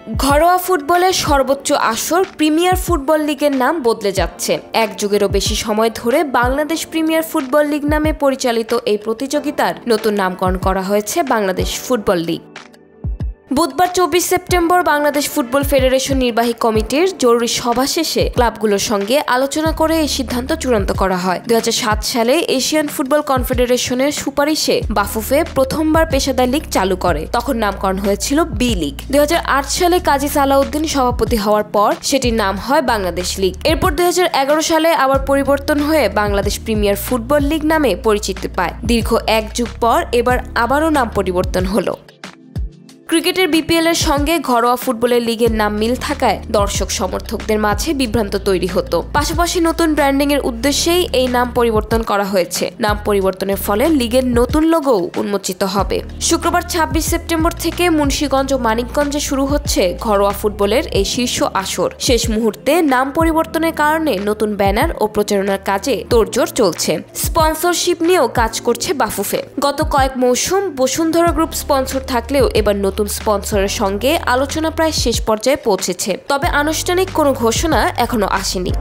ঘরোয়া ফুটবলের সর্বোচ্চ আসর প্রিমিয়ার ফুটবল লিগের নাম বদলে যাচ্ছে। এক যুগেরও বেশি সময় ধরে বাংলাদেশ প্রিমিয়ার ফুটবল লিগ নামে পরিচালিত এই প্রতিযোগিতার নতুন নামকরণ করা হয়েছে বাংলাদেশ ফুটবল লিগ। বুধবার 24 সেপ্টেম্বর বাংলাদেশ ফুটবল ফেডারেশন নির্বাহী কমিটির জরুরি সভা শেষে ক্লাবগুলোর সঙ্গে আলোচনা করে এই সিদ্ধান্ত চূড়ান্ত করা হয়। 2007 সালে এশিয়ান ফুটবল কনফেডারেশনের সুপারিশে বাফুফে প্রথমবার পেশাদার লিগ চালু করে, তখন নামকরণ হয়েছিল বি লিগ। 2008 সালে কাজী সালাউদ্দিন সভাপতি হওয়ার পর সেটির নাম হয় বাংলাদেশ লিগ। এরপর 2011 সালে আবার পরিবর্তন হয়ে বাংলাদেশ প্রিমিয়ার ফুটবল লিগ নামে পরিচিতি পায়। দীর্ঘ এক যুগ পর এবার আবারও নাম পরিবর্তন হলো। ক্রিকেটের বিপিএল এর সঙ্গে ঘরোয়া ফুটবলের লিগের নাম মিল থাকায় দর্শক সমর্থকদের মাঝে বিভ্রান্ত তৈরি হতো। পাশাপাশি নতুন ব্র্যান্ডিং এর উদ্দেশ্যেই এই নাম পরিবর্তন করা হয়েছে। নাম পরিবর্তনের ফলে লিগের নতুন লোগো উন্মোচিত হবে। শুক্রবার 26 সেপ্টেম্বর থেকে মুন্সিগঞ্জ ও মানিকগঞ্জে শুরু হচ্ছে ঘরোয়া ফুটবলের এই শীর্ষ আসর। শেষ মুহূর্তে নাম পরিবর্তনের কারণে নতুন ব্যানার ও প্রচারণার কাজে তোড়জোড় চলছে। স্পন্সরশিপ নিয়েও কাজ করছে বাফুফে। গত কয়েক মৌসুম বসুন্ধরা গ্রুপ স্পন্সর থাকলেও এবার নতুন স্পন্সরের সঙ্গে আলোচনা প্রায় শেষ পর্যায়ে পৌঁছেছে, তবে আনুষ্ঠানিক কোনো ঘোষণা এখনো আসেনি।